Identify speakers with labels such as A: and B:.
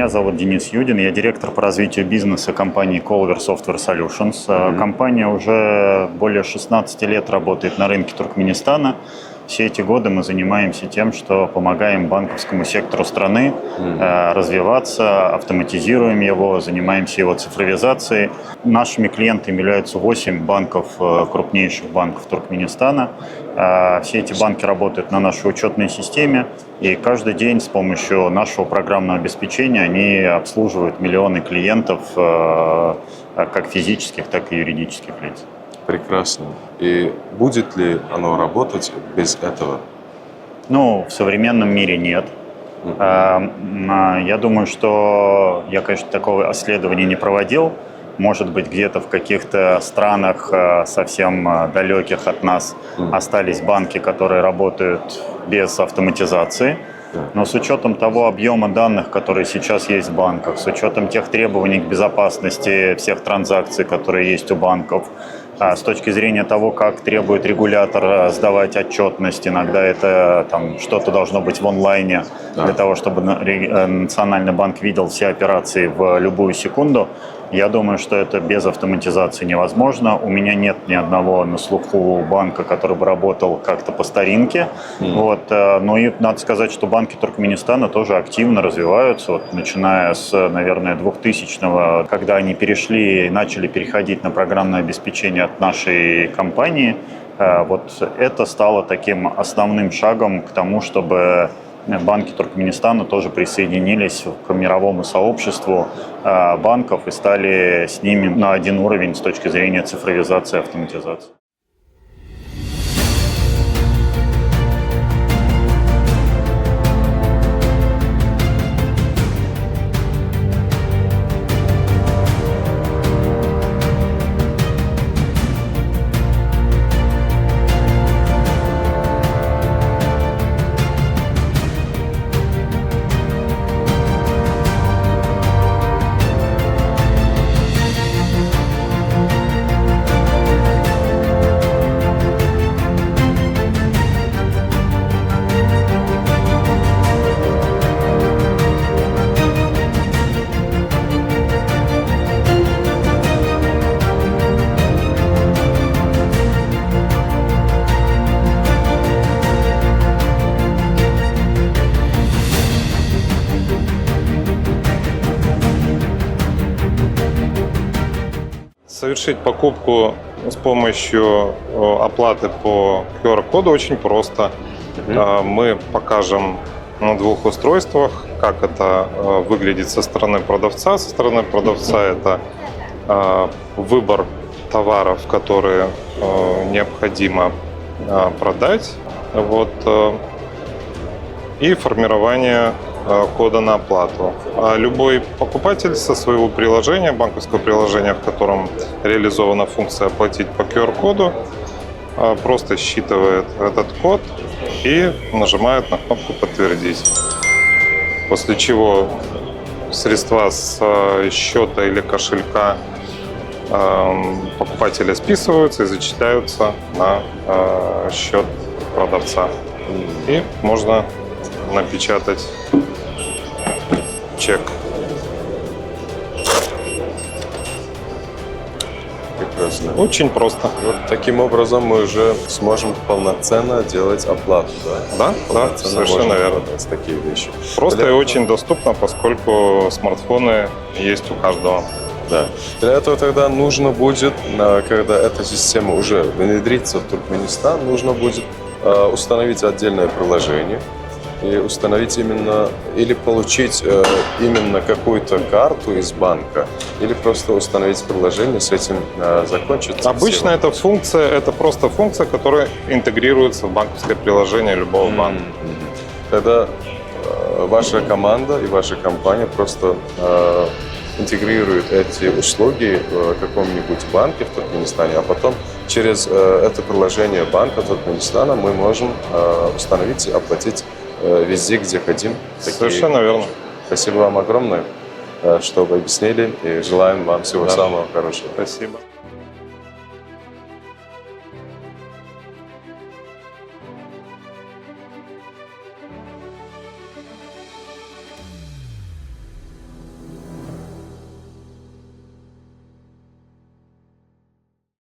A: Меня зовут Денис Юдин, я директор по развитию бизнеса компании Colver Software Solutions. Компания уже более 16 лет работает на рынке Туркменистана. Все эти годы мы занимаемся тем, что помогаем банковскому сектору страны развиваться, автоматизируем его, занимаемся его цифровизацией. Нашими клиентами являются 8 банков, крупнейших банков Туркменистана. Все эти банки работают на нашей учетной системе, и каждый день с помощью нашего программного обеспечения они обслуживают миллионы клиентов, как физических, так и юридических лиц.
B: Прекрасно. И будет ли оно работать без этого?
A: Ну, в современном мире нет. Я думаю, что я, конечно, такого исследования не проводил. Может быть, где-то в каких-то странах совсем далеких от нас остались банки, которые работают без автоматизации. Но с учетом того объема данных, которые сейчас есть в банках, с учетом тех требований к безопасности всех транзакций, которые есть у банков, с точки зрения того, как требует регулятор сдавать отчетность, иногда это что-то должно быть в онлайне для того, чтобы Национальный банк видел все операции в любую секунду. Я думаю, что это без автоматизации невозможно. У меня нет ни одного на слуху банка, который бы работал как-то по старинке. Но и надо сказать, что банки Туркменистана тоже активно развиваются. Начиная с, наверное, 2000-го, когда они перешли и начали переходить на программное обеспечение от нашей компании, это стало таким основным шагом к тому, чтобы банки Туркменистана тоже присоединились к мировому сообществу банков и стали с ними на один уровень с точки зрения цифровизации и автоматизации.
C: Совершить покупку с помощью оплаты по QR-коду очень просто. Мы покажем на 2 устройствах, как это выглядит со стороны продавца. Со стороны продавца это выбор товаров, которые необходимо продать, и формирование кода на оплату. Любой покупатель со своего приложения, банковского приложения, в котором реализована функция «Оплатить по QR-коду», просто считывает этот код и нажимает на кнопку «Подтвердить». После чего средства с счета или кошелька покупателя списываются и зачисляются на счет продавца. И можно напечатать чек.
B: Прекрасно.
C: Очень просто.
B: Таким образом мы уже сможем полноценно делать оплату, да?
C: Да, совершенно верно.
B: Такие вещи.
C: Просто и очень доступно, поскольку смартфоны есть у каждого.
B: Да. Для этого тогда нужно будет, когда эта система уже внедрится в Туркменистан, нужно будет установить отдельное приложение и установить именно, или получить именно какую-то карту из банка, или просто установить приложение, с этим закончится.
C: Обычно эта функция, это просто функция, которая интегрируется в банковское приложение любого банка.
B: Тогда ваша команда и ваша компания просто интегрирует эти услуги в каком-нибудь банке в Туркменистане, а потом через это приложение банка Туркменистана мы можем установить и оплатить везде, где хотим.
C: Совершенно верно.
B: Спасибо вам огромное, что вы объяснили, и желаем вам всего самого хорошего.
C: Спасибо.